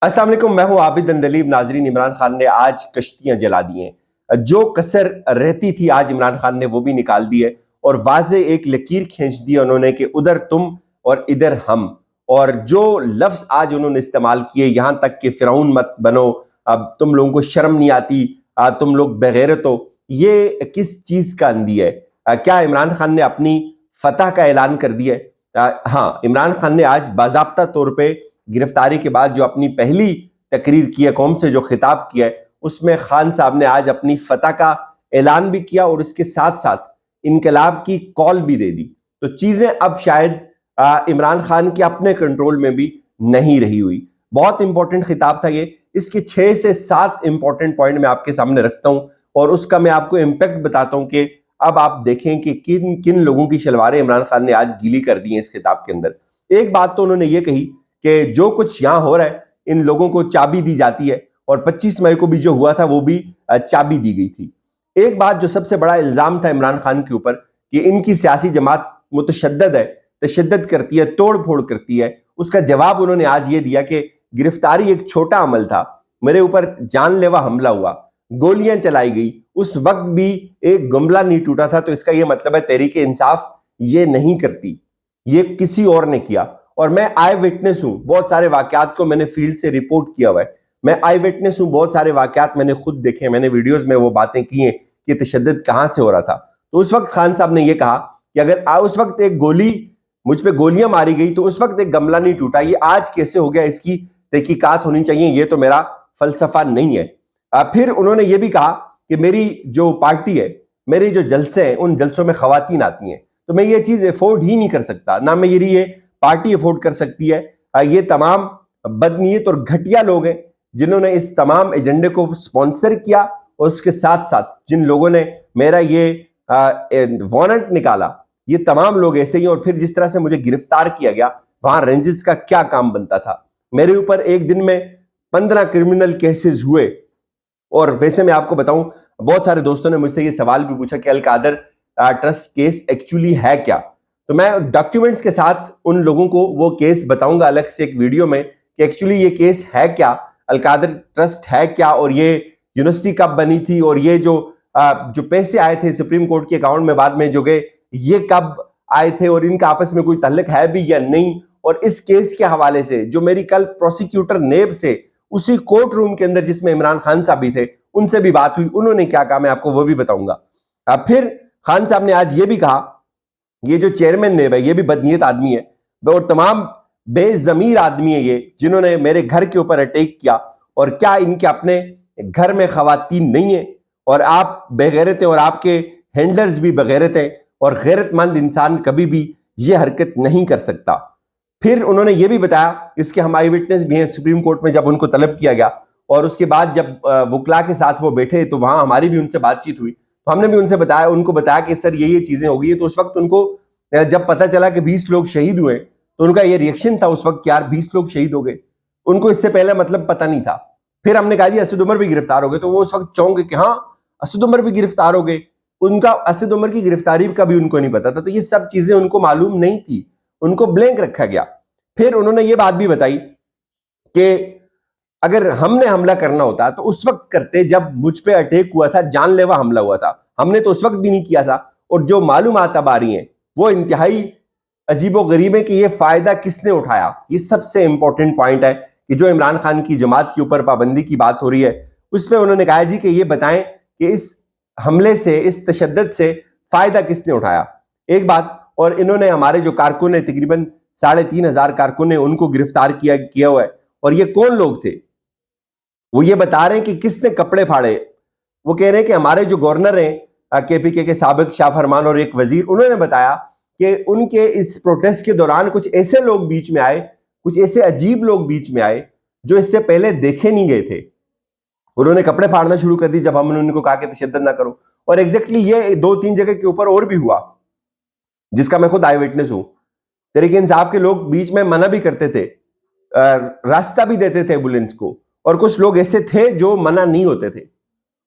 अस्सलाम वालेकुम, मैं हूं आबिद अंदलीब। नाजरीन, इमरान खान ने आज कश्तियां जला दी हैं। जो कसर रहती थी आज इमरान खान ने वो भी निकाल दी है और वाज़े एक लकीर खींच दी उन्होंने कि उधर तुम और इधर हम। और जो लफ्ज आज उन्होंने इस्तेमाल किए, यहां तक कि फिरौन मत बनो, अब तुम लोगों को शर्म नहीं आती, तुम लोग बेगैरत हो, ये किस चीज का अंदी है? क्या इमरान खान ने अपनी फतह का ऐलान कर दिया है? हाँ, इमरान खान ने आज बाज़ाब्ता तौर पे गिरफ्तारी के बाद जो अपनी पहली तकरीर की है, कौम से जो खिताब किया है, उसमें खान साहब ने आज अपनी फतह का ऐलान भी किया और उसके साथ साथ इनकलाब की कॉल भी दे दी। तो चीजें अब शायद इमरान खान के अपने कंट्रोल में भी नहीं रही हुई। बहुत इंपॉर्टेंट खिताब था ये। इसके 6 से 7 इंपॉर्टेंट पॉइंट मैं आपके सामने रखता हूं और उसका मैं आपको इम्पैक्ट बताता हूं कि अब आप देखें कि किन किन लोगों की शलवारें इमरान खान ने आज गीली कर दी हैं इस खिताब के अंदर। एक बात तो उन्होंने ये कही कि जो कुछ यहां हो रहा है इन लोगों को चाबी दी जाती है, और 25 मई को भी जो हुआ था वो भी चाबी दी गई थी। एक बात जो सबसे बड़ा इल्जाम था इमरान खान के ऊपर कि इनकी सियासी जमात मुतशद्दद है, तशद्दद करती है, तोड़ फोड़ करती है, उसका जवाब उन्होंने आज ये दिया कि गिरफ्तारी एक छोटा अमल था, मेरे ऊपर जानलेवा हमला हुआ, गोलियां चलाई गई, उस वक्त भी एक गमला नहीं टूटा था। तो इसका यह मतलब है तहरीक इंसाफ ये नहीं करती, ये किसी और ने किया। और मैं आई विटनेस हूं, बहुत सारे वाकयात को मैंने फील्ड से रिपोर्ट किया हुआ है। मैं आई विटनेस हूं, बहुत सारे वाकयात मैंने खुद देखे, मैंने वीडियोस में वो बातें की हैं कि तशद्दुद कहां से हो रहा था। तो उस वक्त खान साहब ने ये कहा कि अगर उस वक्त एक गोली मुझ पे गोलियां मारी गई तो उस वक्त एक गमला नहीं टूटा, ये आज कैसे हो गया, इसकी तहकीकात होनी चाहिए, ये तो मेरा फलसफा नहीं है। फिर उन्होंने ये भी कहा कि मेरी जो पार्टी है, मेरे जो जलसे हैं, उन जलसों में खवातीन आती हैं, तो मैं ये चीज अफोर्ड ही नहीं कर सकता, ना मैं ये पार्टी अफोर्ड कर सकती है। ये तमाम बदनीयत और घटिया लोग हैं जिन्होंने इस तमाम एजेंडे को स्पॉन्सर किया, और उसके साथ साथ जिन लोगों ने मेरा ये वारंट निकाला, ये तमाम लोग ऐसे ही। और फिर जिस तरह से मुझे गिरफ्तार किया गया, वहां रेंजेस का क्या काम बनता था? मेरे ऊपर एक दिन में 15 क्रिमिनल केसेस हुए। और वैसे मैं आपको बताऊं, बहुत सारे दोस्तों ने मुझसे ये सवाल भी पूछा कि अल कादर ट्रस्ट केस एक्चुअली है क्या? तो मैं डॉक्यूमेंट्स के साथ उन लोगों को वो केस बताऊंगा अलग से एक वीडियो में कि एक्चुअली ये केस है क्या, अल कादर ट्रस्ट है क्या, और ये यूनिवर्सिटी कब बनी थी, और ये जो पैसे आए थे सुप्रीम कोर्ट के अकाउंट में बाद में जो गए, ये कब आए थे, और इनका आपस में कोई ताल्लुक है भी या नहीं। और इस केस के हवाले से जो मेरी कल प्रोसिक्यूटर नेब से उसी कोर्ट रूम के अंदर जिसमें इमरान खान साहब भी थे, उनसे भी बात हुई, उन्होंने क्या कहा मैं आपको वो भी बताऊंगा। फिर खान साहब ने आज ये भी कहा, ये जो चेयरमैन नेब है ये भी बदनीयत आदमी है और तमाम बेजमीर आदमी है ये, जिन्होंने मेरे घर के ऊपर अटैक किया। और क्या इनके अपने घर में खवातीन नहीं है? और आप बेगैरत हैं और आपके हैंडलर्स भी बेगैरत हैं, और गैरतमंद इंसान कभी भी ये हरकत नहीं कर सकता। फिर उन्होंने ये भी बताया, इसके हम आई विटनेस भी हैं, सुप्रीम कोर्ट में जब उनको तलब किया गया और उसके बाद जब वकला के साथ वो बैठे तो वहां हमारी भी उनसे बातचीत हुई, तो हमने भी उनको बताया कि सर ये चीजें हो गई है। तो उस वक्त उनको जब पता चला कि 20 लोग शहीद हुए तो उनका ये रिएक्शन था उस वक्त, यार 20 लोग शहीद हो गए, उनको इससे पहले मतलब पता नहीं था। फिर हमने कहा जी असद उमर भी गिरफ्तार हो गए, तो वो उस वक्त चौंक गए कि हाँ असद उमर भी गिरफ्तार हो गए, उनका असद उमर की गिरफ्तारी का भी उनको नहीं पता था। तो ये सब चीजें उनको मालूम नहीं थी, उनको ब्लैंक रखा गया। फिर उन्होंने ये बात भी बताई कि अगर हमने हमला करना होता तो उस वक्त करते जब मुझ पे अटैक हुआ था, जानलेवा हमला हुआ था, हमने तो उस वक्त भी नहीं किया था। और जो मालूमात अब आ रही हैं वो इंतहाई अजीबो गरीब है कि ये फायदा किसने उठाया। ये सबसे इंपॉर्टेंट पॉइंट है कि जो इमरान खान की जमात के ऊपर पाबंदी की बात हो रही है, उस पर उन्होंने कहा जी कि ये बताएं कि इस हमले से, इस तशद्दुद से फायदा किसने उठाया। एक बात, और इन्होंने हमारे जो कारकुन है, तकरीबन 3500 कारकुन है, उनको गिरफ्तार किया हुआ है। और ये कौन लोग थे वो ये बता रहे हैं कि किसने कपड़े फाड़े। वो कह रहे हैं कि हमारे जो गवर्नर हैं केपीके के साबिक शाह फरमान और एक वजीर, उन्होंने बताया कि उनके इस प्रोटेस्ट के दौरान कुछ ऐसे लोग बीच में आए, कुछ ऐसे अजीब लोग बीच में आए जो इससे पहले देखे नहीं गए थे। उन्होंने कपड़े फाड़ना शुरू कर दी जब हमने उनको कहा कि तशद्दुद ना करो। और एग्जैक्टली ये 2-3 जगह के ऊपर और भी हुआ, जिसका मैं खुद आई विटनेस हूं। तहरीक इंसाफ के लोग बीच में मना भी करते थे, रास्ता भी देते थे एम्बुलेंस को, और कुछ लोग ऐसे थे जो मना नहीं होते थे।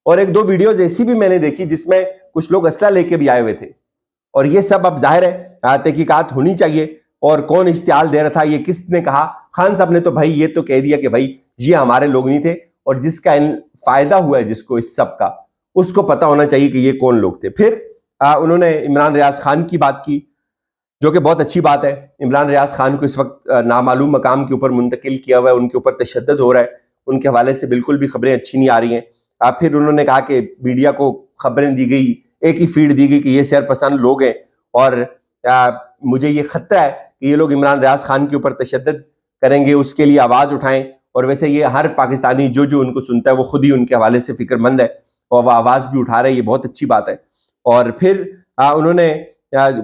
और 1-2 वीडियोज ऐसी भी मैंने देखी जिसमें कुछ लोग असला लेके भी आए हुए थे। और ये सब अब जाहिर है तहकीकात होनी चाहिए, और कौन इश्तिहाल दे रहा था, ये किसने कहा। खान साहब ने तो भाई ये तो कह दिया कि भाई یہ ہمارے لوگ نہیں تھے، اور جس کا فائدہ ہوا ہے جس کو اس سب کا، اس کو پتا ہونا چاہیے کہ یہ کون لوگ تھے۔ پھر انہوں نے عمران ریاض خان کی بات کی، جو کہ بہت اچھی بات ہے۔ عمران ریاض خان کو اس وقت نامعلوم مقام کے اوپر منتقل کیا ہوا ہے، ان کے اوپر تشدد ہو رہا ہے، ان کے حوالے سے بالکل بھی خبریں اچھی نہیں آ رہی ہیں۔ پھر انہوں نے کہا کہ میڈیا کو خبریں دی گئی، ایک ہی فیڈ دی گئی کہ یہ شہر پسند لوگ ہیں، اور مجھے یہ خطرہ ہے کہ یہ لوگ عمران ریاض خان کے اوپر تشدد کریں گے، اس کے لیے آواز اٹھائیں۔ اور ویسے یہ ہر پاکستانی جو ان کو سنتا ہے وہ خود ہی ان کے حوالے سے فکر مند ہے، اور وہ آواز بھی اٹھا رہے ہیں، یہ بہت اچھی بات ہے۔ اور پھر انہوں نے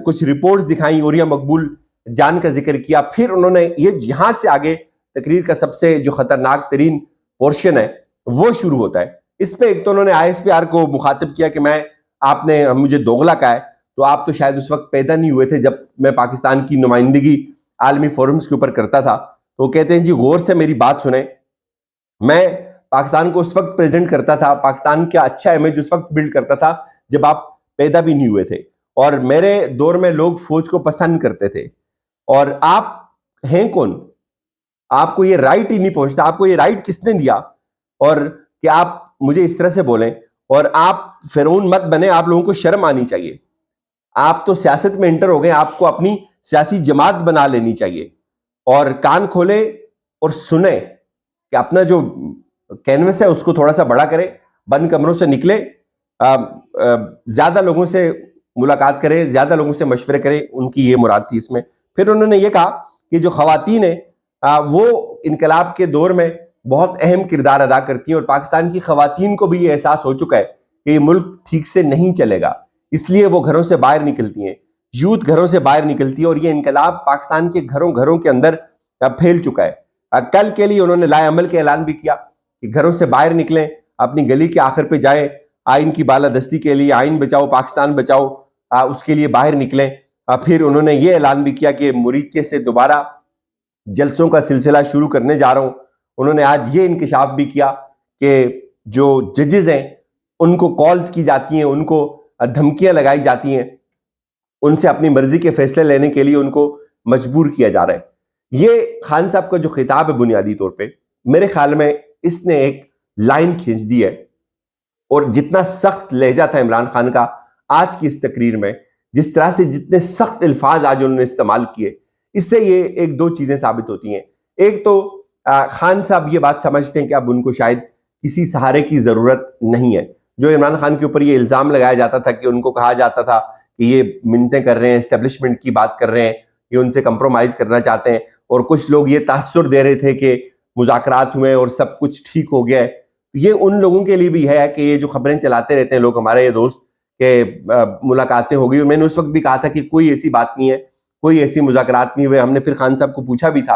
کچھ رپورٹس دکھائیں، عوریہ مقبول جان کا ذکر کیا۔ پھر انہوں نے یہاں سے آگے تقریر کا سب سے جو خطرناک ترین پورشن ہے وہ شروع ہوتا ہے۔ اس پہ ایک تو انہوں نے ISPR کو مخاطب کیا کہ آپ نے مجھے دوغلا کہا ہے، تو آپ تو شاید اس وقت پیدا نہیں ہوئے تھے جب میں پاکستان کی نمائندگی عالمی فورمز کے اوپر کرتا تھا۔ تو وہ کہتے ہیں جی غور سے میری بات سنیں، میں پاکستان کو اس وقت پریزنٹ کرتا تھا، پاکستان کا اچھا امیج اس وقت بلڈ کرتا تھا جب آپ پیدا بھی نہیں ہوئے تھے، اور میرے دور میں لوگ فوج کو پسند کرتے تھے، اور آپ ہیں کون؟ آپ کو یہ رائٹ ہی نہیں پہنچتا، آپ کو یہ رائٹ کس نے دیا اور کہ آپ مجھے اس طرح سے بولیں؟ اور آپ فرعون مت بنے، آپ لوگوں کو شرم آنی چاہیے۔ آپ تو سیاست میں انٹر ہو گئے، آپ کو اپنی سیاسی جماعت بنا لینی چاہیے، اور کان کھولے اور سنیں کہ اپنا جو کینوس ہے اس کو تھوڑا سا بڑا کرے، بند کمروں سے نکلے، زیادہ لوگوں سے ملاقات کرے، زیادہ لوگوں سے مشورے کرے، ان کی یہ مراد تھی اس میں۔ پھر انہوں نے یہ کہا کہ جو خواتین ہیں وہ انقلاب کے دور میں بہت اہم کردار ادا کرتی ہیں، اور پاکستان کی خواتین کو بھی یہ احساس ہو چکا ہے کہ یہ ملک ٹھیک سے نہیں چلے گا، اس لیے وہ گھروں سے باہر نکلتی ہیں، یوتھ گھروں سے باہر نکلتی ہے، اور یہ انقلاب پاکستان کے گھروں کے اندر پھیل چکا ہے۔ کل کے لیے انہوں نے لائے عمل کے اعلان بھی کیا کہ گھروں سے باہر نکلیں، اپنی گلی کے آخر پہ جائیں، آئین کی بالادستی کے لیے، آئین بچاؤ پاکستان بچاؤ، اس کے لیے باہر نکلیں۔ پھر انہوں نے یہ اعلان بھی کیا کہ مریدکے سے دوبارہ جلسوں کا سلسلہ شروع کرنے جا رہا ہوں۔ انہوں نے آج یہ انکشاف بھی کیا کہ جو ججز ہیں ان کو کالز کی جاتی ہیں، ان کو دھمکیاں لگائی جاتی ہیں، ان سے اپنی مرضی کے فیصلے لینے کے لیے ان کو مجبور کیا جا رہا ہے۔ یہ خان صاحب کا جو خطاب ہے بنیادی طور پہ میرے خیال میں اس نے ایک لائن کھینچ دی ہے، اور جتنا سخت لہجہ تھا عمران خان کا آج کی اس تقریر میں، جس طرح سے جتنے سخت الفاظ آج انہوں نے استعمال کیے، اس سے یہ ایک دو چیزیں ثابت ہوتی ہیں۔ ایک تو خان صاحب یہ بات سمجھتے ہیں کہ اب ان کو شاید کسی سہارے کی ضرورت نہیں ہے۔ جو عمران خان کے اوپر یہ الزام لگایا جاتا تھا کہ ان کو کہا جاتا تھا کہ یہ منتیں کر رہے ہیں، اسٹیبلشمنٹ کی بات کر رہے ہیں، یہ ان سے کمپرومائز کرنا چاہتے ہیں، اور کچھ لوگ یہ تاثر دے رہے تھے کہ مذاکرات ہوئے اور سب کچھ ٹھیک ہو گیا ہے۔ یہ ان لوگوں کے لیے بھی ہے کہ یہ جو خبریں چلاتے رہتے ہیں لوگ، ہمارے یہ دوست، کہ ملاقاتیں ہو گئی، اور میں نے اس وقت بھی کہا تھا کہ کوئی ایسی بات نہیں ہے، کوئی ایسی مذاکرات نہیں ہوئے۔ ہم نے پھر خان صاحب کو پوچھا بھی تھا،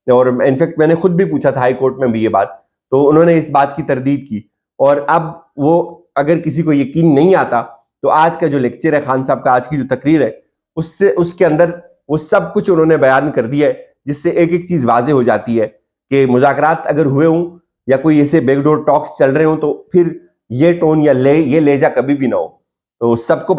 اور انفیکٹ میں نے خود بھی پوچھا تھا ہائی کورٹ میں بھی یہ بات، تو انہوں نے اس بات کی تردید کی۔ اور اب وہ اگر کسی کو یقین نہیں آتا تو آج کا جو لیکچر ہے خان صاحب کا، آج کی جو تقریر ہے، اس کے اندر وہ سب کچھ انہوں نے بیان کر دیا ہے، جس سے ایک ایک چیز واضح ہو جاتی ہے کہ مذاکرات اگر ہوئے ہوں یا کوئی ایسے بیک ڈور ٹاکس چل رہے ہوں تو پھر یہ ٹون یا یہ لہجہ کبھی بھی نہ ہو۔ تو سب کو